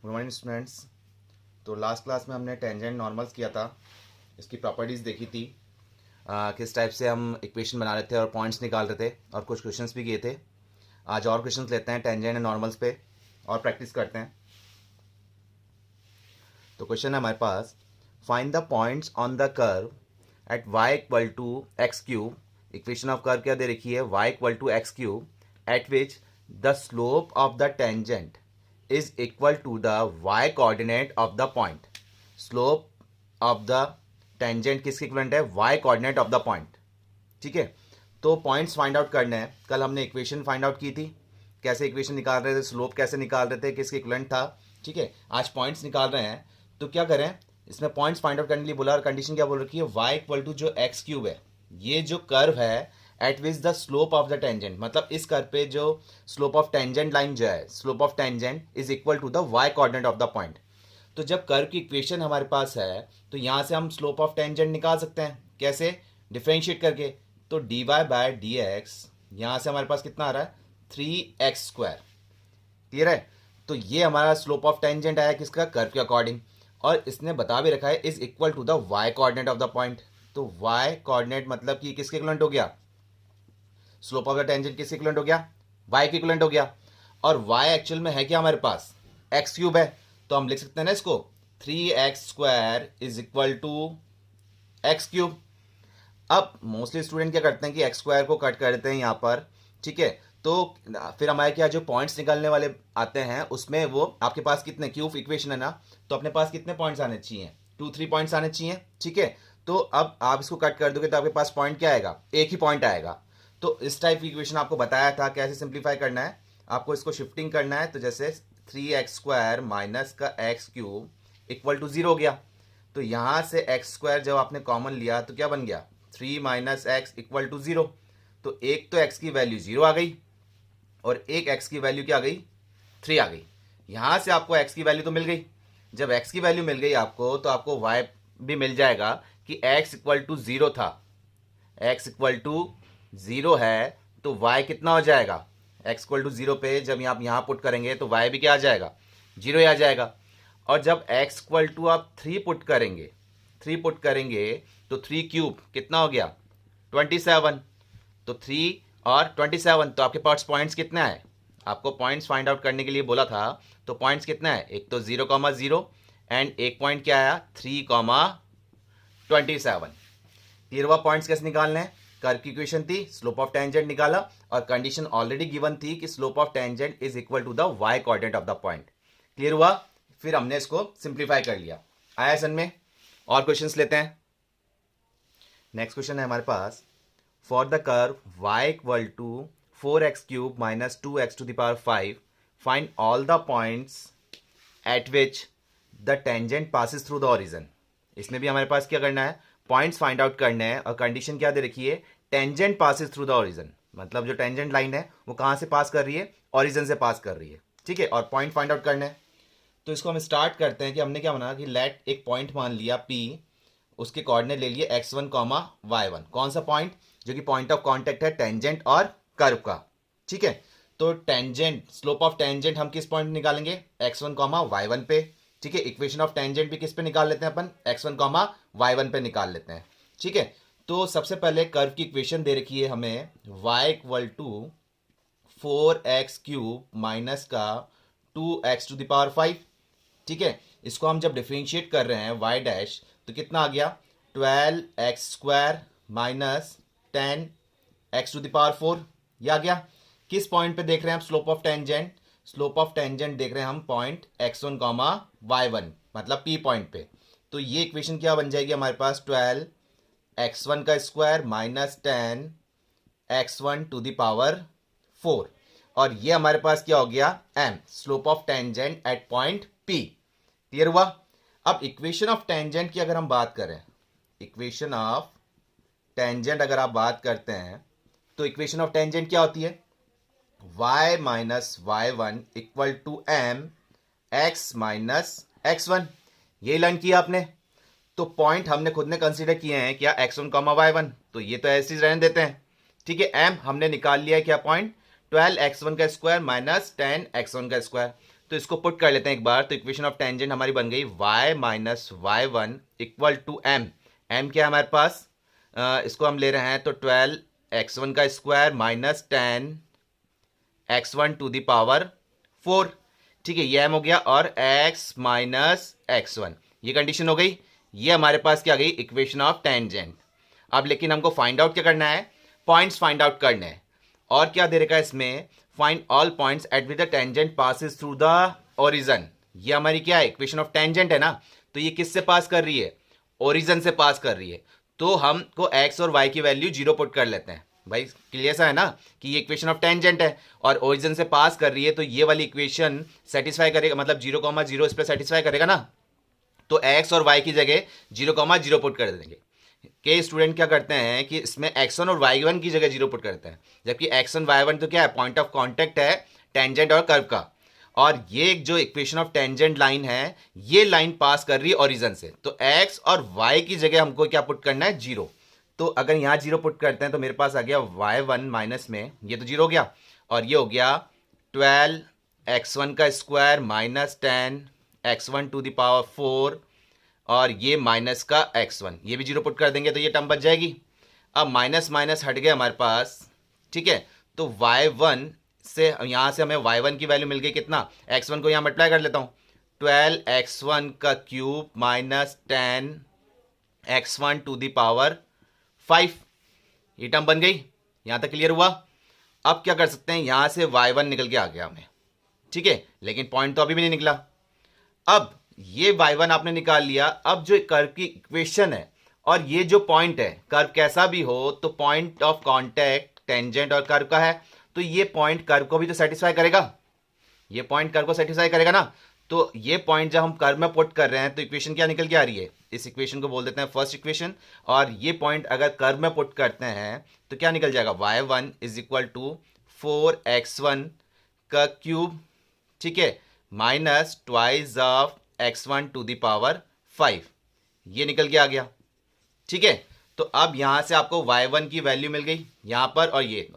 Good morning students. तो last class में हमने टेंजेंट नॉर्मल्स किया था, इसकी प्रॉपर्टीज़ देखी थी, किस टाइप से हम इक्वेशन बना रहे थे और पॉइंट्स निकाल रहे थे और कुछ क्वेश्चंस भी किए थे। आज और क्वेश्चंस लेते हैं टेंजेंट एंड नॉर्मल्स पे और प्रैक्टिस करते हैं। तो क्वेश्चन है हमारे पास, find the points on the curve at y equal to X cube. Equation of curve क्या दे रखी है, y equal to X cube at which the slope of the tangent is equal to the y coordinate of the point. Slope of the tangent किसके equivalent है, y coordinate of the point। ठीक है, तो points find out करने हैं। कल हमने equation find out की थी, कैसे इक्वेशन निकाल रहे थे, स्लोप कैसे निकाल रहे थे, किसके इक्विवेलेंट था। ठीक है, आज पॉइंट्स निकाल रहे हैं। तो क्या करें, इसमें पॉइंट्स फाइंड आउट करने के लिए बोला और कंडीशन क्या बोल रखी है, y इक्वल टू जो एक्स क्यूब है, ये जो कर्व है eight which the slope of the tangent, मतलब इस कर्व पे जो स्लोप ऑफ टेंजेंट लाइन जो है, slope of tangent is equal to the Y coordinate of the point. तो जब कर्व की इक्वेशन हमारे पास है तो यहाँ से हम स्लोप ऑफ टेंजेंट निकाल सकते हैं। कैसे, डिफरेंशिएट करके। तो D Y by D X, यहाँ से हमारे पास कितना आ रहा है, 3x²। क्लियर है, तो ये हमारा स्लोप ऑफ टेंजेंट आया किसका, कर्व के अकॉर्डिंग। और इसने बता भी रखा है is equal to the Y coordinate of the point. तो वाई कोऑर्डिनेट मतलब कि किसके इक्विवेलेंट हो गया, स्लोप ऑफ द टेंजेंट किसके इक्विवेलेंट हो गया, y के इक्विवेलेंट हो गया। और y एक्चुअल में है क्या हमारे पास, एक्स क्यूब है। तो हम लिख सकते हैं ना इसको, 3x² is equal to X cube. अब मोस्टली स्टूडेंट क्या करते हैं कि x² को कट कर देते हैं यहाँ पर। ठीक है, तो फिर हमारे क्या जो पॉइंट्स निकालने वाले आते हैं उसमें वो आपके पास कितने, क्यूब इक्वेशन है ना, तो अपने पास कितने पॉइंट्स आने चाहिए, 2-3 पॉइंट्स आने चाहिए। ठीक है, तो अब आप इसको कट कर दोगे तो आपके पास पॉइंट क्या आएगा, एक ही पॉइंट आएगा। तो इस टाइप की इक्वेशन आपको बताया था कैसे सिंप्लीफाई करना है। आपको इसको शिफ्टिंग करना है, तो जैसे 3x² माइनस का एक्स क्यूब इक्वल टू 0 हो गया। तो यहाँ से x² जब आपने कॉमन लिया तो क्या बन गया, 3 माइनस एक्स इक्वल टू 0। तो एक तो x की वैल्यू 0 आ गई और एक x की वैल्यू क्या आ गई, 3 आ गई। यहाँ से आपको x की वैल्यू तो मिल गई। जब x की वैल्यू मिल गई आपको, तो आपको y भी मिल जाएगा कि x इक्वल टू 0 था, x इक्वल टू 0 है तो y कितना हो जाएगा, x इक्वल टू 0 पे जब आप यहाँ पुट करेंगे तो y भी क्या आ जाएगा, 0 ही आ जाएगा। और जब x इक्वल टू आप 3 पुट करेंगे, 3 पुट करेंगे तो 3 क्यूब कितना हो गया, 27। तो 3 और 27, तो आपके पास पॉइंट्स कितना है, आपको पॉइंट्स फाइंड आउट करने के लिए बोला था। तो पॉइंट्स कितना है, एक तो 0,0 एंड एक पॉइंट क्या आया, 3,27। क्लियर हुआ, पॉइंट्स कैसे निकालने हैं। कर्व की इक्वेशन थी, स्लोप ऑफ टेंजेंट निकाला और कंडीशन ऑलरेडी गिवन थी कि slope of tangent is equal to the Y coordinate of the point. Clear हुआ, फिर हमने इसको सिंप्लीफाई कर लिया। आया सन में, और क्वेश्चंस लेते हैं। नेक्स्ट क्वेश्चन है हमारे पास, for the curve y equal to 4x³ minus 2x to the power 5 find all the points at which the tangent passes through the origin. इसमें भी हमारे पास क्या करना है, पॉइंट्स फाइंड आउट करने हैं और कंडीशन क्या दे रखी है, tangent passes through the origin, मतलब जो टेंजेंट लाइन है वो कहाँ से पास कर रही है, ओरिजिन से पास कर रही है। ठीक है, और पॉइंट फाइंड आउट करने हैं। तो इसको हम स्टार्ट करते हैं कि हमने क्या बना कि लेट एक पॉइंट मान लिया P, उसके कोऑर्डिनेट ले लिए x1, y1। कौन सा पॉइंट, जो कि पॉइंट ऑफ कांटेक्ट है टेंजेंट और कर्व का। ठीक है, तो टेंजेंट, स्लोप ऑफ टेंजेंट हम किस पॉइंट निकालेंगे, x1, y1 पे। ठीक है, इक्वेशन ऑफ टेंजेंट भी किस पे निकाल लेते हैं अपन, x1, y1 पे निकाल लेते हैं। ठीक है, तो सबसे पहले कर्व की इक्वेशन दे रखी है हमें, y equal to 4x³ minus का 2x टू द पावर 5। ठीक है, इसको हम जब डिफरेंशिएट कर रहे हैं y डैश, तो कितना आ गया, 12x² minus 10x to the power 4। ये आ गया। किस पॉइंट पे देख रहे हैं आप slope of tangent, slope of tangent देख रहे हैं हम पॉइंट x1, y1, मतलब P पॉइंट पे। तो ये इक्वेशन क्या बन जाएगी हमारे पास, 12x1 का square minus 10x1 to the power 4। और ये हमारे पास क्या हो गया, m, slope of tangent at point P। Clear हुआ। अब इक्वेशन ऑफ टेंजेंट की अगर हम बात करें, इक्वेशन ऑफ टेंजेंट अगर आप बात करते हैं, तो इक्वेशन ऑफ टेंजेंट क्या होती है, y minus y1 equal to m x minus x1। ये लर्न किया आपने। तो पॉइंट हमने खुद ने कंसीडर किए हैं क्या, x1, y1, तो ये तो ऐसे ही रहने देते हैं। ठीक है, m हमने निकाल लिया है क्या पॉइंट, 12x1 का स्क्वायर माइनस 10x1 का स्क्वायर। तो इसको पुट कर लेते हैं एक बार। तो इक्वेशन ऑफ टेंजेंट हमारी बन गई y minus Y one equal to m। m क्या है हमारे पास, इसको हम ले रहे हैं तो 12x1 का square minus 10x1 to the power 4। ठीक है, ये m हो गया और x माइनस x1, ये कंडीशन हो गई। ये हमारे पास क्या गई, इक्वेशन ऑफ टेंजेंट। अब लेकिन हमको फाइंड आउट क्या करना है, पॉइंट्स फाइंड आउट करने हैं। और क्या दे रखा है इसमें, find all points at which the tangent passes through the origin. ये हमारी क्या है, इक्वेशन ऑफ टेंजेंट है ना। तो ये किससे पास कर रही है, ओरिजन से पास कर रही है। तो हमको x और y की वैल्यू 0 पुट कर लेते हैं। भाई क्लियर सा है ना कि ये इक्वेशन ऑफ टेंजेंट है और ओरिजन से पास कर रही है, तो ये वाली इक्वेशन सेटिस्फाई करेगा, मतलब 0,0 इस पर सेटिस्फाई करेगा ना। तो x और y की जगह 0,0 पुट कर देंगे। के स्टूडेंट क्या करते हैं कि इसमें x1 और y1 की जगह 0 पुट करते हैं, जबकि x1 y1 तो क्या है, पॉइंट ऑफ कांटेक्ट है टेंजेंट और कर्व का। और ये जो इक्वेशन ऑफ टेंजेंट लाइन है, ये लाइन पास कर रही है ओरिजन से। तो x और y की जगह हमको क्या पुट करना है, 0। तो अगर यहाँ 0 पुट करते हैं तो मेरे पास आ गया y1 माइनस में, ये तो 0 हो गया, और ये हो गया 12x1 का square minus 10x1 to the power 4, और ये माइनस का x1, ये भी 0 पुट कर देंगे तो ये टर्म बच जाएगी। अब माइनस माइनस हट गया हमारे पास, ठीक है। तो y1 से यहाँ से हमें y1 की वैल्यू मिल गई कितना, x1 को यहाँ मल्टीप्लाई कर लेता हूँ, 12x1 का cube minus 10x1 to the power 5, ये टर्म बन गई। यहाँ तक क्लियर हुआ। अब क्या कर सकते हैं, यहाँ से y1 निकल के आ गया हमें, ठीक है, लेकिन पॉइंट तो अभी भी नहीं निकला। अब ये y1 आपने निकाल लिया। अब जो कर्व की इक्वेशन है और ये जो पॉइंट है, कर्व कैसा भी हो तो पॉइंट ऑफ कांटेक्ट टेंजेंट और कर्व का है, तो ये पॉइंट कर्व को भी तो सेटिस्फाई करेगा, ये पॉइंट कर्व को सेटिस्फाई करेगा ना। तो ये पॉइंट जब हम कर्व में पुट कर रहे हैं तो इक्वेशन क्या निकल के आ रही है, इस इक्वेशन को बोल देते हैं फर्स्ट इक्वेशन। और ये पॉइंट अगर कर्व में पुट करते हैं तो क्या निकल जाएगा, y1 is equal to 4x1 का क्यूब, ठीक है, minus twice of x1 to the power 5, ये निकल के आ गया, ठीक है। तो अब यहां से आपको y1 की वैल्यू मिल गई यहां पर, और ये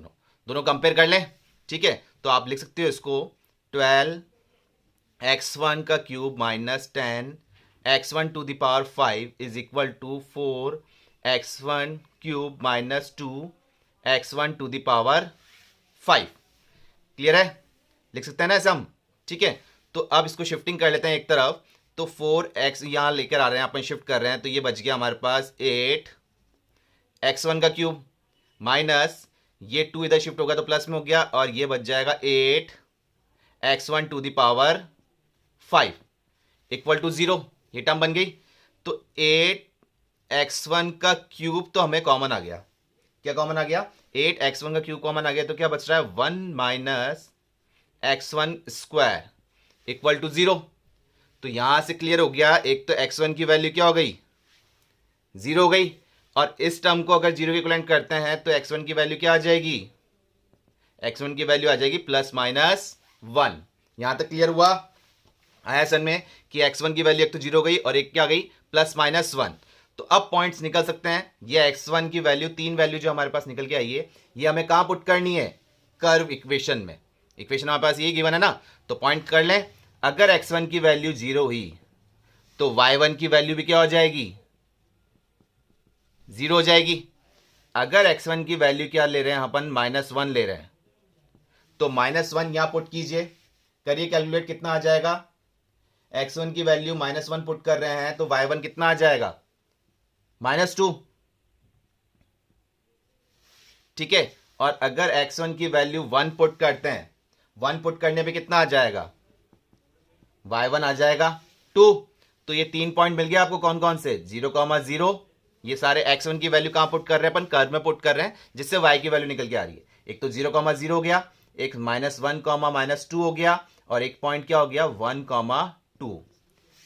दोनों कंपेयर कर लें, ठीक है। तो आप लिख सकते हो इसको 12x1 का cube minus 10x1 to the power 5 is equal to 4x1 cube minus 2x1 to the power 5। Clear है, लिख सकते हैं ना ऐसे हम, ठीक है। तो अब इसको शिफ्टिंग कर लेते हैं एक तरफ, तो 4x यहां लेकर आ रहे हैं, अपन शिफ्ट कर रहे हैं, तो ये बच गया हमारे पास 8x1 का क्यूब माइनस ये 2 इधर शिफ्ट होगा तो प्लस में हो गया, और ये बच जाएगा 8x1 to the power 5 equal to 0, ये टर्म बन गई। तो 8x1 का क्यूब तो हमें कॉमन आ गया, क्या कॉमन आ गया, 8x1 का क्यूब कॉमन आ गया, तो क्या बच रहा है 1 minus x1 square equal to 0। तो यहां से क्लियर हो गया, एक तो x1 की वैल्यू क्या हो गई, 0 हो गई, और इस टर्म को अगर 0 के इक्विवेलेंट करते हैं तो x1 की वैल्यू क्या आ जाएगी, x1 की वैल्यू आ जाएगी प्लस माइनस 1। यहां तक क्लियर हुआ, आया सन में कि x1 की वैल्यू एक तो 0 हो गई और एक क्या गई, प्लस माइनस 1। तो अब पॉइंट्स निकल सकते हैं, ये x1 की वैल्यू, 3 वैल्यू जो हमारे पास निकल के आई है, ये हमें कहां पुट करनी है, कर्व इक्वेशन में। इक्वेशन हमारे पास ये गिवन है ना, तो पॉइंट कर लें। अगर x1 की वैल्यू 0 हुई तो y1 की वैल्यू भी क्या हो जाएगी, 0 हो जाएगी। अगर x1 की वैल्यू क्या ले रहे हैं अपन, -1 ले रहे हैं, तो -1 यहां पुट कीजिए, करिए कैलकुलेट, कितना आ जाएगा, x1 की वैल्यू -1 पुट कर रहे हैं तो y1 कितना आ जाएगा, -2, ठीक है। और अगर x1 की वैल्यू 1 पुट करते हैं, 1 पुट करने पे कितना आ जाएगा, y1 आ जाएगा 2। तो ये 3 पॉइंट मिल गया आपको, कौन कौन से, 0,0, ये सारे x1 की वैल्यू कहां पुट कर रहे हैं अपन, कर्व में पुट कर रहे हैं, जिससे y की वैल्यू निकल के आ रही है। एक तो 0,0 हो गया, एक -1, -2 हो गया, और एक पॉइंट क्या हो गया, 1,2।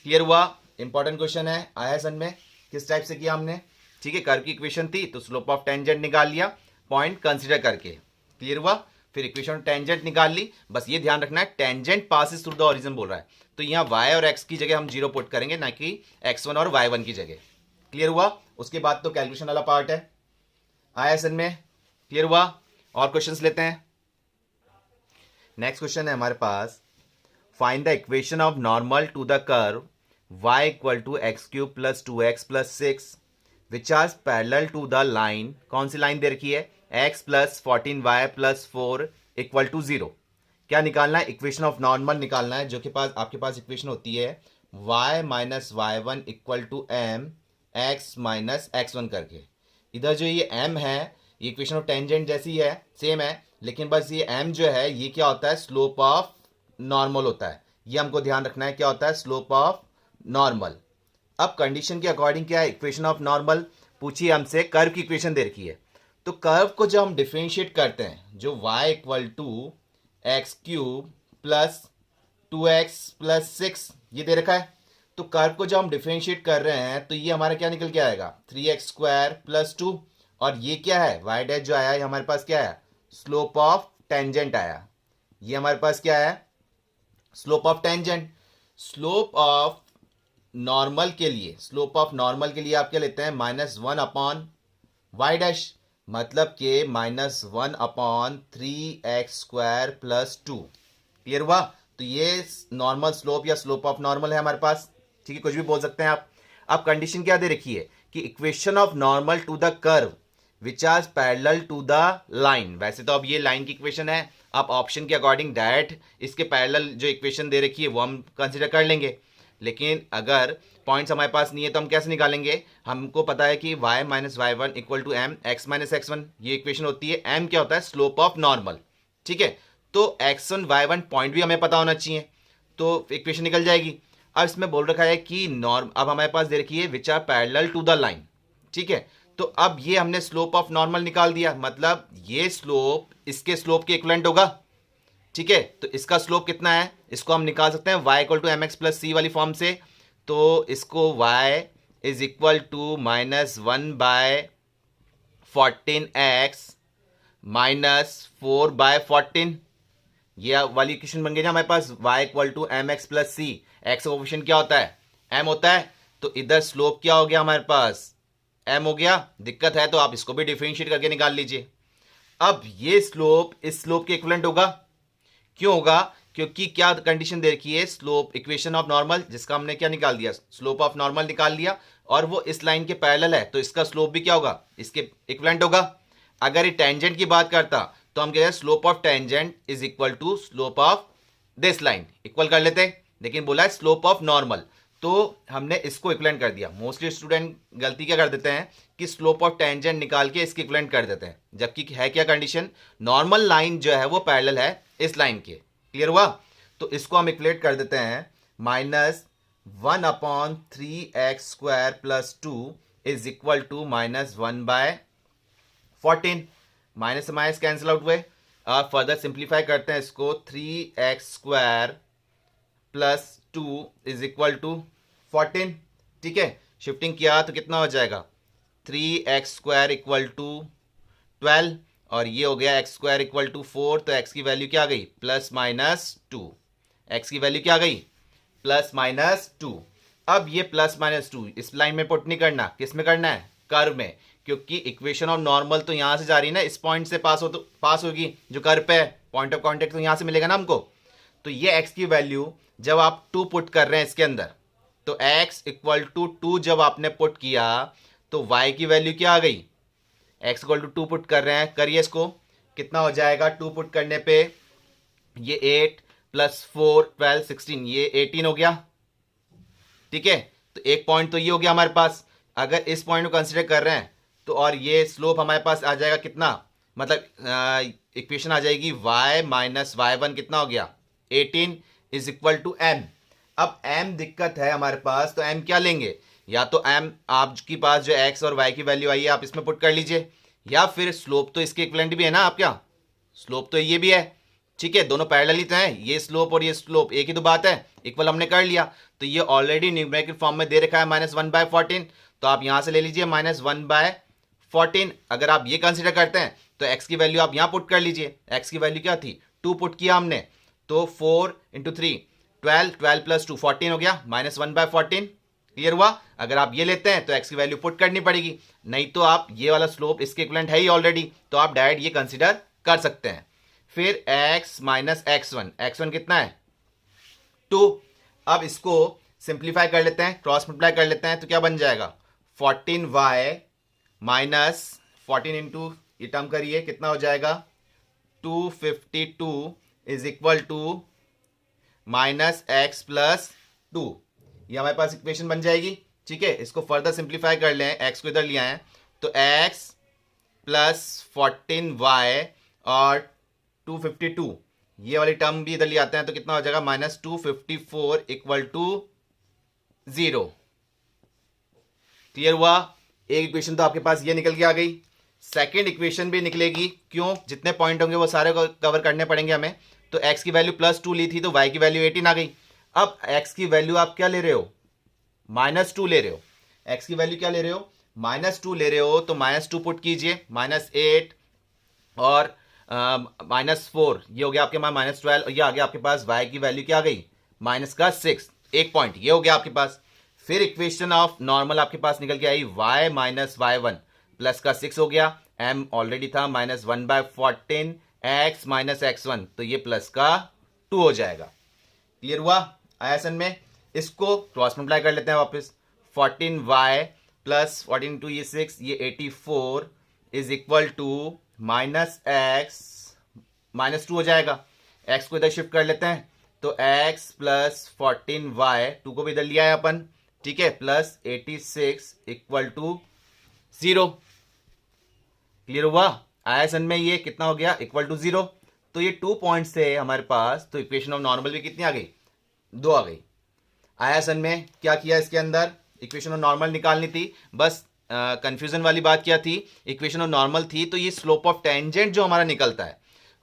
क्लियर हुआ, इंपॉर्टेंट क्वेश्चन है, आया सन में, किस टाइप से किया हमने, ठीक है। कर्व की इक्वेशन थी तो स्लोप ऑफ टेंजेंट निकाल लिया पॉइंट कंसीडर करके, क्लियर हुआ। फिर इक्वेशन टेंजेंट निकाल ली, बस ये ध्यान रखना है tangent passes through the origin बोल रहा है, तो यहाँ y और x की जगह हम 0 पुट करेंगे, ना कि x1 और y1 की जगह। क्लियर हुआ, उसके बाद तो कैलकुलेशन वाला पार्ट है, आया सन में, क्लियर हुआ। और क्वेश्चंस लेते हैं। नेक्स्ट क्वेश्चन है हमारे पास, find the equation of normal to the curve y equal to X cube plus 2x plus 6 which are parallel to the line. कौन सी लाइन दे रखी है? x plus 14y plus 4 equal to 0. क्या निकालना है? इक्वेशन ऑफ नॉर्मल निकालना है, जो के पास आपके पास इक्वेशन होती है y minus Y one equal to M X minus X one करके. इधर जो ये m है ये इक्वेशन ऑफ टेंजेंट जैसी है, सेम है, लेकिन बस ये m जो है ये क्या होता है? स्लोप ऑफ नॉर्मल होता है. ये हमको ध्यान रखना है, क्या होता है? Slope of normal. अब कंडीशन के अकॉर्डिंग क्या है? इक्वेशन ऑफ नॉर्मल पूछिए हमसे, कर्व की इक्वेशन दे रखी है. तो कर्व को जब हम डिफरेंशिएट करते हैं, जो y equal to X cube plus 2x plus 6 ये दे रखा है, तो कर्व को जब हम डिफरेंशिएट कर रहे हैं तो ये हमारा क्या निकल के आएगा? 3x square plus 2. और ये क्या है? y डैश जो आया है हमारे पास क्या है? स्लोप ऑफ टेंजेंट आया. ये हमारे पास क्या है? Slope of tangent. Slope of normal के लिए, स्लोप ऑफ नॉर्मल के लिए आप क्या लेते हैं? माइनस 1 अपॉन वाई डैश, मतलब कि minus 1 upon 3x square plus 2. Clear हुआ? तो ये नॉर्मल स्लोप या स्लोप ऑफ नॉर्मल है हमारे पास. ठीक है, कुछ भी बोल सकते हैं आप. अब कंडीशन क्या दे रखी है कि equation of normal to the curve which are parallel to the line. वैसे तो अब ये लाइन की इक्वेशन है, आप ऑप्शन के अकॉर्डिंग डायरेक्ट इसके पैरेलल जो इक्वेशन दे रखी है वो हम कंसिडर कर लेंगे. लेकिन अगर पॉइंट्स हमारे पास नहीं है तो हम कैसे निकालेंगे? हमको पता है कि y minus Y one equal to M X minus X one, ये इक्वेशन होती है. m क्या होता है? Slope of normal. ठीक है, तो x1 y1 पॉइंट भी हमें पता होना चाहिए, तो इक्वेशन निकल जाएगी. अब इसमें बोल रखा है कि नॉर्म, अब हमारे पास दे रखी है which are parallel to the line. ठीक है, तो अब ये हमने स्लोप ऑफ नॉर्मल निकाल दिया, मतलब ये स्लोप इसके स्लोप के इक्विवेलेंट होगा. ठीक है, तो इसका स्लोप कितना है? इसको हम निकाल सकते हैं y equal to M X plus C वाली फॉर्म से. तो इसको y is equal to minus 1 by 14x minus 4 by 14. ये वाली इक्वेशन बन गई ना हमारे पास. y equal to M X plus C, X का कोफिशिएंट क्या होता है? m होता है. तो इधर स्लोप क्या हो गया हमारे पास? m हो गया. दिक्कत है तो आप इसको भी डिफरेंशिएट करके निकाल लीजिए. अब ये स्लोप इस स्लोप के इक्विवेलेंट होगा. क्यों होगा? क्योंकि क्या कंडीशन दे रखी है? स्लोप इक्वेशन ऑफ नॉर्मल, जिसका हमने क्या निकाल दिया? स्लोप ऑफ नॉर्मल निकाल लिया, और वो इस लाइन के पैरेलल है, तो इसका स्लोप भी क्या होगा? इसके इक्विवेलेंट होगा. अगर ये टेंजेंट की बात करता तो हम कहते हैं slope of tangent is equal to slope of this line. Equal कर लेते हैं, लेकिन बोला है स्लोप ऑफ नॉर्मल, तो हमने इसको इक्विवेलेंट कर दिया. मोस्टली स्टूडेंट गलती क्या कर देते हैं कि स्लोप ऑफ टेंजेंट निकाल के इसके इक्विवेलेंट कर देते हैं, जबकि है क्या कंडीशन? नॉर्मल लाइन जो है वो पैरेलल है इस लाइन के. क्लियर हुआ? तो इसको हम इक्वेट कर देते हैं. Minus 1 upon 3x square plus 2 is equal to minus 1 by 14. Minus से माइनस कैंसिल आउट हुए. और फर्दर सिंप्लीफाई करते हैं इसको. 3x square plus 2 is equal to 14. ठीक है, शिफ्टिंग किया तो कितना हो जाएगा? 3x स्क्वायर इक्वल टू 12, और ये हो गया x स्क्वायर इक्वल टू 4. तो x की वैल्यू क्या आ गई? Plus minus 2. x की वैल्यू क्या आ गई? Plus minus 2. अब ये प्लस माइनस 2 इस लाइन में पुट नहीं करना, किस में करना है? कर्व में, क्योंकि इक्वेशन ऑफ नॉर्मल तो यहां से जा रही है ना, इस पॉइंट से पास होगी जो कर्व पे है. पॉइंट ऑफ कॉन्टेक्ट तो यहां से मिलेगा ना हमको. तो ये x की वैल्यू जब आप 2 पुट कर रहे हैं इसके अंदर, तो x इक्वल टू 2 जब आपने पुट किया तो y की वैल्यू क्या आ गई? x इक्वल टू 2 पुट कर रहे हैं, करिए इसको. कितना हो जाएगा 2 पुट करने पे? ये 8 प्लस 4 12 16, ये 18 हो गया. ठीक है, तो एक पॉइंट तो ये हो गया हमारे पास. अगर इस पॉइंट को कंसिडर कर रहे हैं तो, और ये स्लोप हमारे पास आ जाएगा कितना? मतलब इक्वेशन आ जाएगी y माइनस वाई वन कितना हो गया? 18 इज इक्वल टू m. अब m दिक्कत है हमारे पास, तो m क्या लेंगे? या तो m आपके पास जो x और y की वैल्यू आई है आप इसमें पुट कर लीजिए, या फिर स्लोप तो इसके इक्विवेलेंट भी है ना आप, क्या स्लोप तो ये भी है. ठीक है, दोनों पैरेलल ही तो हैं. ये स्लोप और ये स्लोप एक ही तो बात है. इक्वल हमने कर लिया, तो ये ऑलरेडी न्यूमेरिकल फॉर्म में दे रखा है माइनस 1 बाय 14. तो आप यहां से ले लीजिए माइनस 1 बाय 14. अगर आप ये कंसिडर करते हैं तो x की वैल्यू आप यहां पुट कर लीजिए. x की वैल्यू क्या थी? 2 पुट किया हमने, तो 4 इंटू 3 12, 12 प्लस 2 14 हो गया, माइनस 1 बाय 14. क्लियर हुआ? अगर आप ये लेते हैं तो x की वैल्यू पुट करनी पड़ेगी, नहीं तो आप ये वाला स्लोप इसके इक्विवेलेंट है ही ऑलरेडी, तो आप डायरेक्ट ये कंसिडर कर सकते हैं. फिर x माइनस x1 कितना है? 2। अब इसको सिंप्लीफाई कर लेते हैं, क्रॉस मल्टीप्लाई कर लेते हैं, तो क्या बन जाएगा 14y माइनस 14 इंटू ये टर्म करिए, कितना हो जाएगा 252 is equal to minus X plus 2। ये हमारे पास इक्वेशन बन जाएगी। ठीक है, इसको फर्दर सिंप्लीफाई कर लें, एक्स को इधर लिया है तो x प्लस 14y और 252 ये वाली टर्म भी इधर ले आते हैं तो कितना हो जाएगा माइनस 254 इक्वल टू 0। क्लियर हुआ? एक इक्वेशन तो आपके पास ये निकल के आ गई, सेकेंड इक्वेशन भी निकलेगी। क्यों? जितने पॉइंट होंगे वो सारे कवर करने पड़ेंगे हमें। तो x की वैल्यू +2 ली थी तो y की वैल्यू 18 आ गई। अब x की वैल्यू आप क्या ले रहे हो, -2 ले रहे हो। x की वैल्यू क्या ले रहे हो, -2 ले रहे हो, तो -2 पुट कीजिए, -8 और -4 ये हो गया आपके पास -12 और ये आ गया आपके पास y की वैल्यू क्या आ गई -6। एक पॉइंट ये हो गया आपके पास। फिर इक्वेशन ऑफ नॉर्मल आपके पास निकल के आई y माइनस y1 प्लस का 6 हो गया, m ऑलरेडी था -1/14 x माइनस x1 तो ये प्लस का 2 हो जाएगा। क्लियर हुआ? आया सन में? इसको क्रॉस मल्टीप्लाई कर लेते हैं वापस, 14y प्लस 14 टू ये 6 ये 84 is equal to minus X -2 हो जाएगा। x को इधर शिफ्ट कर लेते हैं तो x प्लस 14y 2 को भी इधर लिया है अपन, ठीक है, प्लस 86 इक्वल टू 0। क्लियर हुआ? आया सन में? ये कितना हो गया इक्वल टू 0। तो ये 2 पॉइंट्स थे हमारे पास, तो इक्वेशन ऑफ नॉर्मल भी कितनी आ गई 2 आ गई। आया सन में? क्या किया इसके अंदर, इक्वेशन ऑफ नॉर्मल निकालनी थी, बस कंफ्यूजन वाली बात क्या थी, इक्वेशन ऑफ नॉर्मल थी तो ये स्लोप ऑफ टेंजेंट जो हमारा निकलता है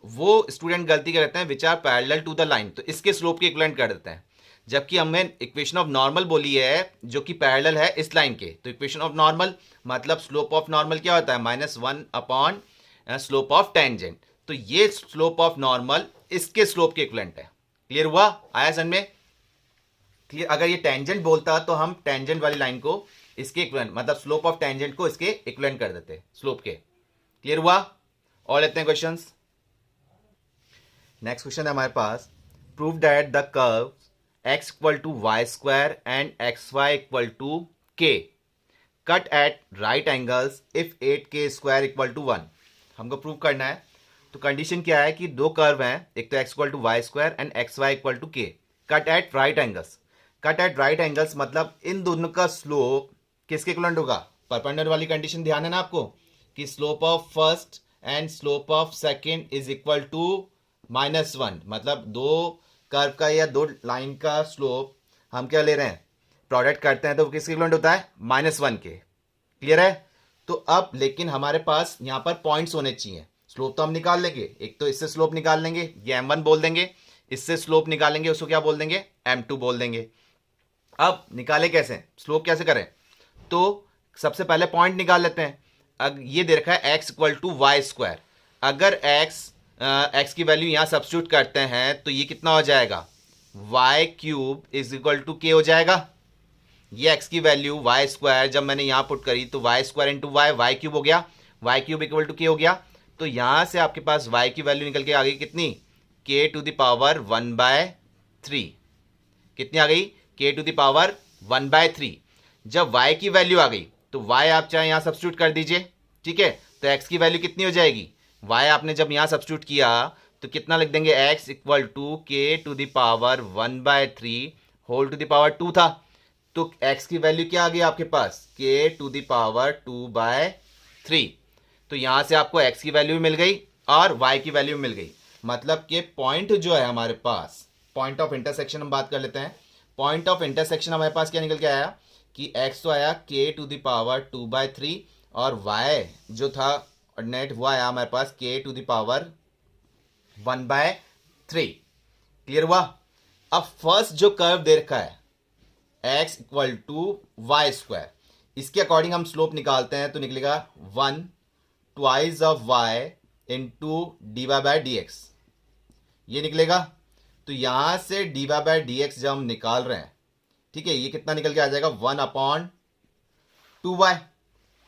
वो स्टूडेंट गलती करते हैं which are parallel to the line, तो इसके स्लोप के इक्विवेलेंट कर देते हैं, जबकि हमने इक्वेशन ऑफ नॉर्मल बोली है जो कि पैरेलल है इस लाइन के। तो इक्वेशन ऑफ नॉर्मल मतलब स्लोप ऑफ नॉर्मल क्या होता है -1 अपॉन स्लोप ऑफ टेंजेंट, तो ये स्लोप ऑफ नॉर्मल इसके स्लोप के इक्विवेलेंट है। क्लियर हुआ? आया सन में? क्लियर? अगर ये टेंजेंट बोलता तो हम टेंजेंट वाली लाइन को इसके इक्विवेलेंट मतलब स्लोप ऑफ टेंजेंट को इसके इक्विवेलेंट कर देते स्लोप के। क्लियर हुआ? और लेते हैं क्वेश्चंस। नेक्स्ट क्वेश्चन है हमारे पास, prove that the curve x equal to Y square and xy equal to k cut at right angles if 8k square equal to 1। हमको प्रूव करना है। तो कंडीशन क्या है कि दो कर्व हैं, एक तो x equal to Y square and xy equal to k, cut at right angles. Cut at right angles मतलब इन दोनों का स्लोप किसके इक्विवेलेंट होगा, परपेंडिकुलर वाली कंडीशन ध्यान है ना आपको कि slope of first and slope of second is equal to -1, मतलब दो कर्व का या दो लाइन का स्लोप हम क्या ले रहे हैं, प्रोडक्ट करते हैं तो किसके इक्विवेलेंट होता है -1 के। क्लियर है? तो अब लेकिन हमारे पास यहाँ पर पॉइंट्स होने चाहिए। स्लोप तो हम निकाल लेंगे, एक तो इससे स्लोप निकाल लेंगे, ये m1 बोल देंगे, इससे स्लोप निकालेंगे उसको क्या बोल देंगे m2 बोल देंगे। अब निकाले कैसे, स्लोप कैसे करें, तो सबसे पहले पॉइंट निकाल लेते हैं। अब ये दे रखा है x equal to Y square, अगर x की वैल्यू यहाँ सब्स्टिट्यूट करते हैं तो ये कितना हो जाएगा y cube is equal to k हो जाएगा। ये x की वैल्यू वाई स्क्वायर जब मैंने यहाँ पुट करी तो Y square into Y cube हो गया, Y cube equal to k हो गया। तो यहाँ से आपके पास y की वैल्यू निकल के आ गई कितनी, k टू द पावर 1/3। कितनी आ गई, k टू द पावर 1/3। जब y की वैल्यू आ गई तो y आप चाहे यहाँ सब्स्टिट्यूट कर दीजिए, ठीक है, तो x की वैल्यू कितनी हो जाएगी, y आपने जब यहाँ सब्स्टिट्यूट किया तो कितना लिख देंगे, x equal to k to the power 1/3 whole to the power 2 था, तो x की वैल्यू क्या आ गई आपके पास, k टू द पावर 2/3। तो यहाँ से आपको x की वैल्यू भी मिल गई और y की वैल्यू भी मिल गई। मतलब कि पॉइंट जो है हमारे पास, पॉइंट ऑफ इंटरसेक्शन हम बात कर लेते हैं। पॉइंट ऑफ इंटरसेक्शन हमारे पास क्या निकल के आया कि x तो आया k टू द पावर 2/3 और y जो था ऑर्डिनेट वो आया हमारे पास k to the power 1/3। Clear हुआ? अब फर्स्ट जो कर्व दे रखा है x equal to Y square, इसके अकॉर्डिंग हम स्लोप निकालते हैं तो निकलेगा 1 twice of y into dy/dx, ये निकलेगा। तो यहां से dy/dx जब हम निकाल रहे हैं, ठीक है, ये कितना निकल के आ जाएगा 1/2y।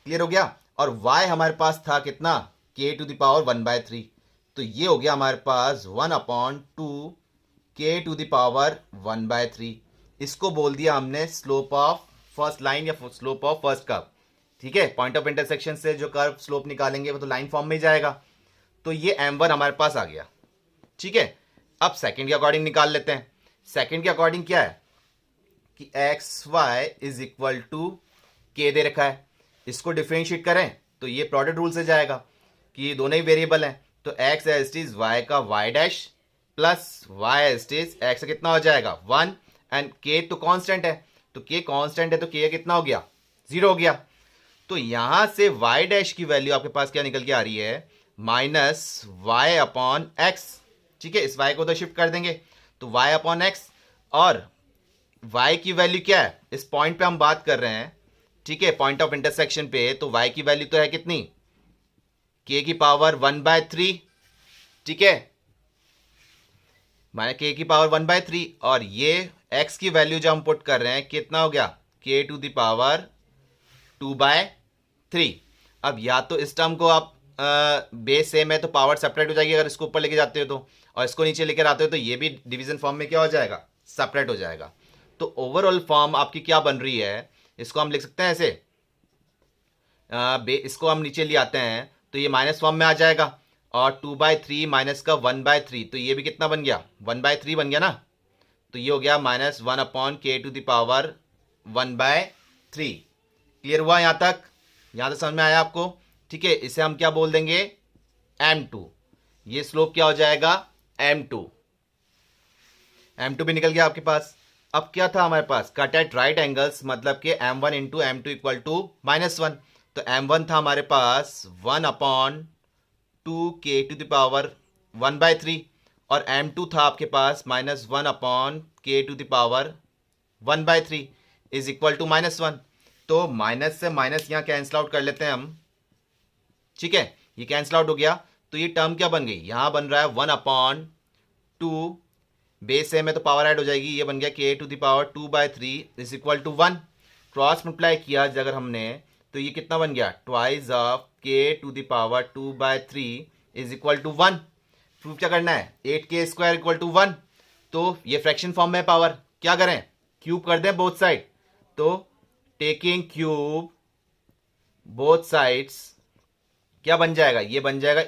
क्लियर हो गया? और y हमारे पास था कितना, k टू द पावर 1/3, तो ये हो गया हमारे पास 1/2 के टू द पावर 1/3। इसको बोल दिया हमने स्लोप ऑफ फर्स्ट लाइन या स्लोप ऑफ फर्स्ट कर्व। ठीक है, पॉइंट ऑफ इंटरसेक्शन से जो कर्व स्लोप निकालेंगे वो तो लाइन फॉर्म में ही जाएगा। तो ये m1 हमारे पास आ गया। ठीक है, अब सेकंड के अकॉर्डिंग निकाल लेते हैं। सेकंड के अकॉर्डिंग क्या है कि X Y is equal to K दे रखा है। इसको डिफरेंशिएट करें तो ये प्रोडक्ट रूल से जाएगा कि ये दोनों ही वेरिएबल हैं। तो X as it is Y का Y dash plus Y as it is X कितना हो जाएगा 1, एंड के तो कांस्टेंट है, तो के कांस्टेंट है तो के कितना हो गया 0 हो गया। तो यहां से वाई डैश की वैल्यू आपके पास क्या निकल के आ रही है माइनस वाई अपॉन एक्स। ठीक है, इस वाई को तो शिफ्ट कर देंगे तो वाई अपॉन एक्स, और y की वैल्यू क्या है इस पॉइंट पे हम बात कर रहे हैं। ठीक है, पॉइंट ऑफ इंटरसेक्शन पे, तो y की वैल्यू तो है कितनी k की पावर 1/3। ठीक है, माने k की पावर 1/3, और ये x की वैल्यू जो हम पुट कर रहे हैं कितना हो गया k टू द पावर 2/3। अब या तो इस टर्म को आप बेस सेम है तो पावर सेपरेट हो जाएगी अगर इसको ऊपर लेके जाते हो तो, और इसको नीचे लेकर आते हो तो ये भी डिवीजन फॉर्म में क्या हो जाएगा सेपरेट हो जाएगा। तो ओवरऑल फॉर्म आपकी क्या बन रही है, इसको हम लिख सकते हैं ऐसे, इसको हम नीचे ले आते हैं तो ये माइनस फॉर्म में आ जाएगा, और 2/3 माइनस का 1/3, तो ये भी कितना बन गया 1/3 बन गया ना। तो ये हो गया -1 upon K to the power 1/3। Clear हुआ यहाँ तक समझ में आया आपको। ठीक है, इसे हम क्या बोल देंगे m2। ये स्लोप क्या हो जाएगा m2 भी निकल गया आपके पास। अब क्या था हमारे पास कट एट राइट एंगल्स, मतलब कि m1 into m2 equal to -1। तो m1 था हमारे पास 1 अपॉन 2 के टू द पावर 1/3, और m2 था आपके पास -1 upon K to the power 1/3 is equal to -1। तो माइनस से माइनस यहाँ कैंसिल आउट कर लेते हैं हम। ठीक है, ये कैंसिल आउट हो गया, तो ये टर्म क्या बन गई, यहाँ बन रहा है 1 अपॉन 2, बेस सेम है तो पावर ऐड हो जाएगी, ये बन गया k to the power 2/3 is equal to 1। Cross multiply किया अगर हमने तो ये कितना बन गया twice of k to the power 2/3 is equal to 1। Proof क्या करना है 8k² इक्वल टू 1। तो ये फ्रैक्शन फॉर्म में पावर, क्या करें क्यूब कर दें बोथ साइड। तो टेकिंग क्यूब बोथ साइड्स क्या बन जाएगा, ये बन जाएगा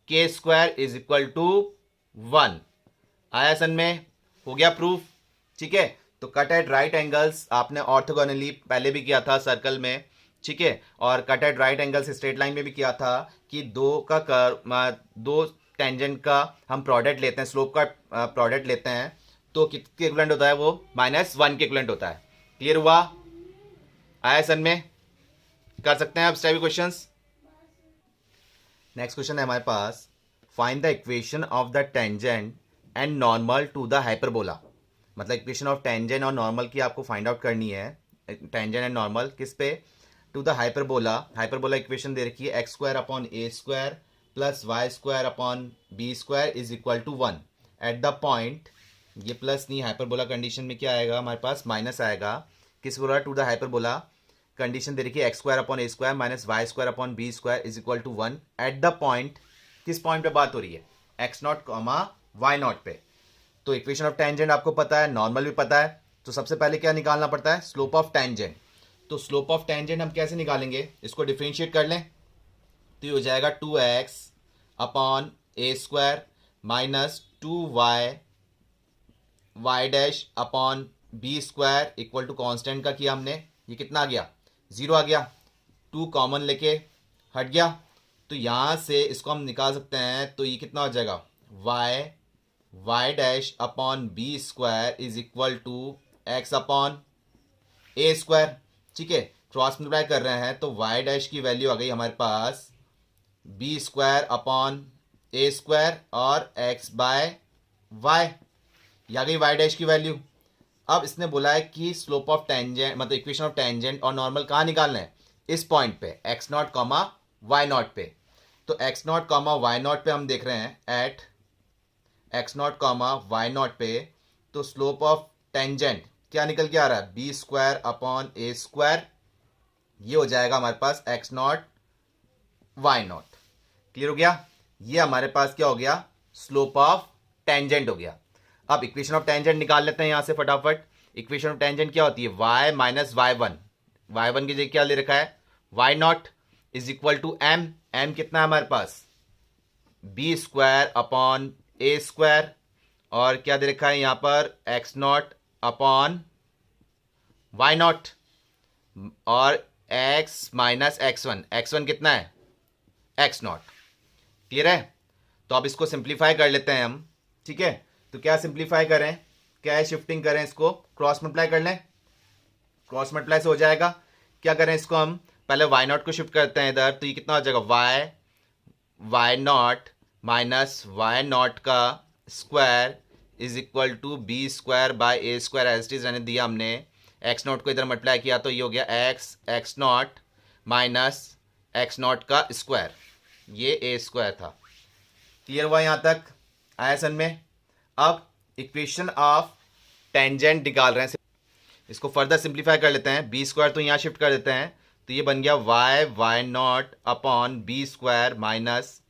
8k² इज इक्वल टू 1। आया सन में, हो गया प्रूफ। ठीक है, तो कट एट राइट एंगल्स आपने ऑर्थोगोनली पहले भी किया था सर्कल में। ठीक है, और cut at right angles straight line में भी किया था कि दो टेंजेंट का हम प्रोडक्ट लेते हैं, स्लोप का प्रोडक्ट लेते हैं, तो कितने इक्विवेलेंट होता है वो -1 के इक्विवेलेंट होता है। क्लियर हुआ, आया सन में, कर सकते हैं अब स्टेप क्वेश्चंस। नेक्स्ट क्वेश्चन है हमारे पास, find the equation of the tangent and normal to the hyperbola. मतलब इक्वेशन ऑफ टेंजेंट और नॉर्मल की आपको फाइंड आउट करनी है। टेंजेंट एंड नॉर्मल किस पे, to the hyperbola. Hyperbola equation दे रखी है x² upon a² plus y² upon b² is equal to 1 at the point. ये प्लस नहीं, हाइपरबोला कंडीशन में क्या आएगा हमारे पास माइनस आएगा। किस बोला टू द हाइपरबोला कंडीशन दे रखी है x² upon a² minus y² upon b² is equal to 1 at the point. किस पॉइंट पे बात हो रही है x0, y0 पे। तो इक्वेशन ऑफ टेंजेंट आपको पता है, नॉर्मल भी पता है, तो सबसे पहले क्या निकालना पड़ता है स्लोप ऑफ टेंजेंट। तो स्लोप ऑफ टेंजेंट हम कैसे निकालेंगे, इसको डिफरेंशिएट कर लें तो ये हो जाएगा 2x upon a² minus 2y y dash upon b² equal to constant का किया हमने, ये कितना आ गया 0 आ गया। 2 कॉमन लेके हट गया, तो यहाँ से इसको हम निकाल सकते हैं, तो ये कितना हो जाएगा y dash upon b² is equal to x upon a²। ठीक है, क्रॉस मल्टीप्लाई कर रहे हैं तो y डैश की वैल्यू आ गई हमारे पास b² अपॉन a² और x बाय y, आ गई y डैश की वैल्यू। अब इसने बोला है कि स्लोप ऑफ टेंजेंट मतलब इक्वेशन ऑफ टेंजेंट और नॉर्मल कहाँ निकालना है, इस पॉइंट पे x0, y0 पे। तो x0, y0 पे हम देख रहे हैं एट x0, y0 पे, तो स्लोप ऑफ टेंजेंट क्या निकल के आ रहा है b² अपॉन a²। ये हो जाएगा हमारे पास x0, y0। क्लियर हो गया, ये हमारे पास क्या हो गया स्लोप ऑफ टेंजेंट हो गया। अब इक्वेशन ऑफ टेंजेंट निकाल लेते हैं यहां से फटाफट। इक्वेशन ऑफ टेंजेंट क्या होती है, y माइनस y1 की जगह क्या ले रखा है, y not is equal to m कितना है हमारे पास, b square upon a square, और क्या दे रखा है यहां पर x not upon y not, और x माइनस x1 कितना है x नॉट। क्लियर है? तो अब इसको सिंप्लीफाई कर लेते हैं हम। ठीक है, तो क्या सिंप्लीफाई करें, क्या है शिफ्टिंग करें, इसको क्रॉस मल्टीप्लाई कर लें, क्रॉस मल्टीप्लाई से हो जाएगा। क्या करें इसको हम पहले y नॉट को शिफ्ट करते हैं इधर, तो ये कितना हो जाएगा y not minus y not का square is equal to B square by A square, as it is रहने दिया हमने। एक्स नॉट को इधर मल्टीप्लाई किया तो ये हो गया x not minus x not का स्क्वायर, ये ए स्क्वायर था। क्लियर हुआ यहाँ तक आया सन में? अब इक्वेशन ऑफ टेंजेंट निकाल रहे हैं, इसको फर्दर सिंप्लीफाई कर लेते हैं। बी स्क्वायर तो यहाँ शिफ्ट कर देते हैं, तो ये बन गया why not upon B square minus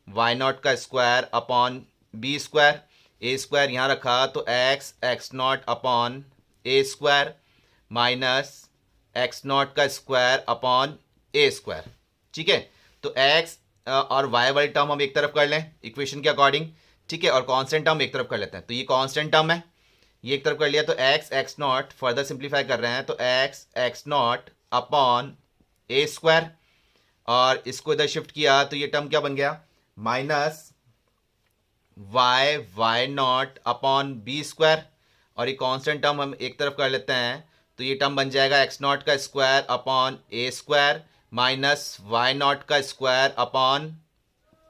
Y not का square upon B square, A square यहाँ रखा तो X not upon A square minus x not का स्क्वायर अपॉन ए स्क्वायर। ठीक है, तो एक्स और वाई वाली टर्म हम एक तरफ कर लें इक्वेशन के अकॉर्डिंग। ठीक है, और कांस्टेंट टर्म एक तरफ कर लेते हैं, तो ये कांस्टेंट टर्म है, ये एक तरफ कर लिया, तो एक्स नॉट फर्दर सिंप्लीफाई कर रहे हैं, तो X not upon A square, और इसको इधर शिफ्ट किया तो ये टर्म क्या बन गया minus why not upon B square, और ये कांस्टेंट टर्म हम एक तरफ कर लेते हैं, तो ये टर्म बन जाएगा एक्स नॉट का square upon A square minus Y not का स्क्वायर अपॉन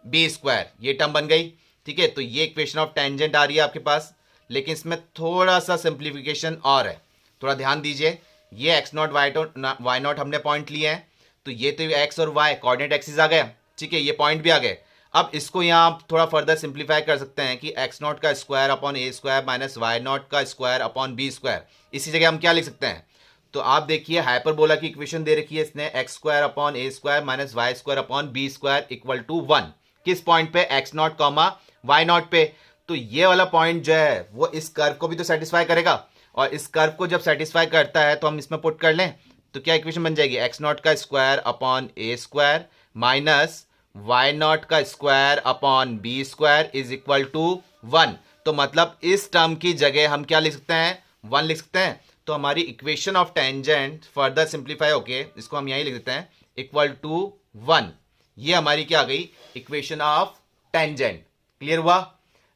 बी स्क्वायर, ये टर्म बन गई। ठीक है, तो ये इक्वेशन ऑफ टेंजेंट आ रही है आपके पास, लेकिन इसमें थोड़ा सा सिंप्लीफिकेशन और है, थोड़ा ध्यान दीजिए। ये एक्स नॉट वाई नॉट हमने पॉइंट लिए हैं, तो ये तो एक्स और वाई कोऑर्डिनेट एक्सिस आ गया। ठीक है, ये पॉइंट भी आ गए। अब इसको यहाँ आप थोड़ा फर्दर सिंप्लीफाई कर सकते हैं कि एक्स नॉट का square upon A square minus Y not का स्क्वायर अपॉन बी स्क्वायर, इसी जगह हम क्या लिख सकते हैं, तो आप देखिए हाइपरबोला की इक्वेशन दे रखी है इसने, x square upon A square minus y square upon B square equal to 1, किस पॉइंट पे, x naught comma y naught पे। तो ये वाला पॉइंट जो है वो इस कर्व को भी तो सेटिस्फाई करेगा, और इस कर्व को जब सेटिस्फाई करता है तो हम इसमें पुट कर लें, तो क्या इक्वेशन बन जाएगी, एक्स नॉट का square upon A square minus Y not का square upon B square is equal to 1। तो मतलब इस टर्म की जगह हम क्या लिख सकते हैं, 1 लिख सकते हैं। तो हमारी equation of tangent further simplify होके इसको हम यहीं लिख देते हैं इक्वल टू 1, ये हमारी क्या आ गई इक्वेशन ऑफ टेंजेंट। क्लियर हुआ?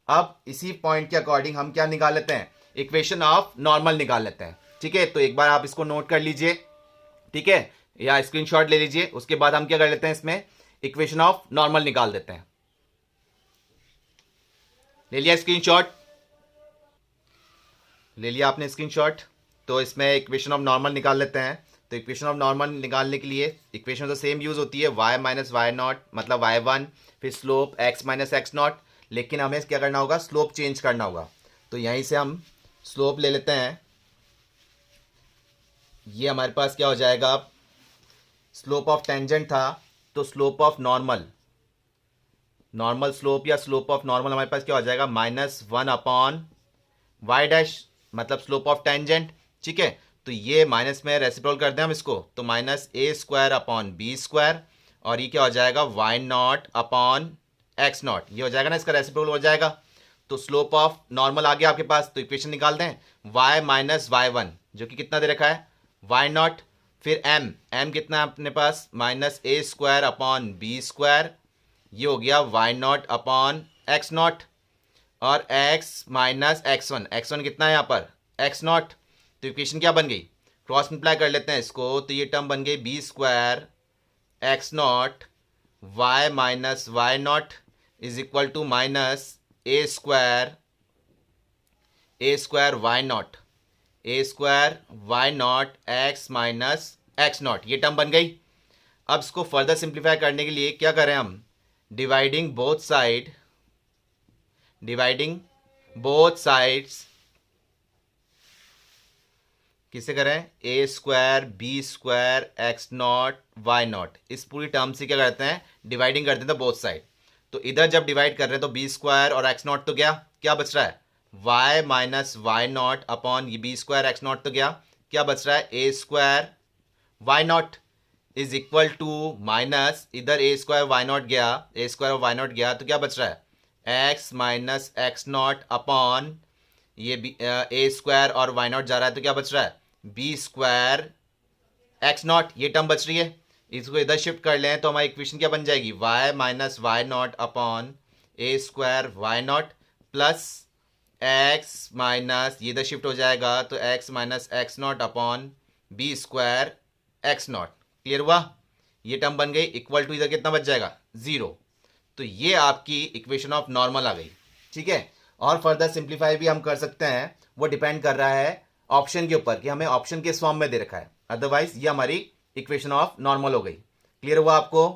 अब इसी पॉइंट के अकॉर्डिंग हम क्या निकाल लेते हैं, इक्वेशन ऑफ नॉर्मल निकाल लेते हैं। ठीक है, तो एक बार आप इसको नोट कर लीजिए, ठीक है, या स्क्रीनशॉट ले लीजिए, उसके बाद हम क्या कर लेते हैं, इसमें इक्वेशन ऑफ नॉर्मल निकाल देते हैं। ले लिया स्क्रीनशॉट, ले लिया आपने स्क्रीनशॉट, तो इसमें इक्वेशन ऑफ नॉर्मल निकाल लेते हैं। तो इक्वेशन ऑफ नॉर्मल निकालने के लिए इक्वेशन तो सेम यूज होती है, y माइनस वाई नॉट मतलब y1, फिर slope x minus x not, लेकिन हमें क्या करना होगा, स्लोप चेंज करना होगा। तो यहीं से हम स्लोप ले लेते हैं, ये हमारे पास क्या हो जाएगा, स्लोप ऑफ टेंजेंट था, तो स्लोप ऑफ नॉर्मल स्लोप या स्लोप ऑफ नॉर्मल हमारे पास क्या हो जाएगा, -1 अपॉन वाई डैश मतलब स्लोप ऑफ टेंजेंट। ठीक है, तो ये माइनस में रेसिप्रोकल कर दें हम इसको, तो minus a square upon B square, और ये क्या हो जाएगा, y not upon x naught, ये हो जाएगा ना, इसका रेसिप्रोकल हो जाएगा। तो स्लोप ऑफ नॉर्मल आ गया आपके पास, तो इक्वेशन निकाल दें, y माइनस y1 जो कि कितना दे रखा है, वाई नॉट, फिर m कितना है अपने पास, minus a square upon B square, ये हो गया why not upon x naught, और x माइनस x1 कितना है यहाँ पर, एक्स नॉट। तो इक्वेशन क्या बन गई, क्रॉस मल्टीप्लाई कर लेते हैं इसको, तो ये टर्म बन गई b square x not y minus why not is equal to minus a square Y naught x minus x naught, ये टर्म बन गई। अब इसको फर्दर सिंप्लीफाई करने के लिए क्या करें हम, डिवाइडिंग बोथ साइड्स किससे करें, A square B square x not Y not, इस पूरी टर्म से क्या करते हैं, डिवाइडिंग करते हैं तो बोथ साइड। तो इधर जब डिवाइड कर रहे हैं तो बी स्क्वायर और एक्स नॉट तो गया, क्या बच रहा है, Y minus why not upon ये बी स्क्वायर एक्स नॉट तो गया, क्या बच रहा है A square why not is equal to minus इधर ए स्क्वायर वाई नॉट गया, ए स्क्वायर वाई नॉट गया तो क्या बच रहा है x minus x not upon ये ए स्क्वायर और वाई नॉट जा रहा है तो क्या बच रहा है बी स्क्वायर एक्स नॉट, ये टर्म बच रही है। इसको इधर शिफ्ट कर लें तो हमारी इक्वेशन क्या बन जाएगी y minus why not upon A square Y naught plus x minus ये इधर शिफ्ट हो जाएगा तो x minus x not upon B square x naught. Clear हुआ, ये टर्म बन गई इक्वल टू इधर कितना बच जाएगा 0। तो ये आपकी इक्वेशन ऑफ नॉर्मल आ गई। ठीक है, और फर्दर सिंप्लीफाई भी हम कर सकते हैं, वो डिपेंड कर रहा है ऑप्शन के ऊपर कि हमें ऑप्शन के फॉर्म में दे रखा है, अदरवाइज ये हमारी इक्वेशन ऑफ नॉर्मल हो गई। क्लियर हुआ आपको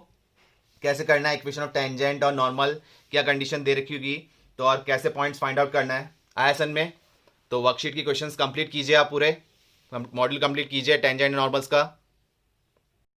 कैसे करना है इक्वेशन ऑफ टेंजेंट और नॉर्मल, क्या कंडीशन दे रखी होगी तो और कैसे पॉइंट्स फाइंड आउट करना है आयसन में। तो वर्कशीट की क्वेश्चंस कंप्लीट कीजिए, आप पूरे मॉडल कंप्लीट कीजिए टेंजेंट नॉर्मल्स का।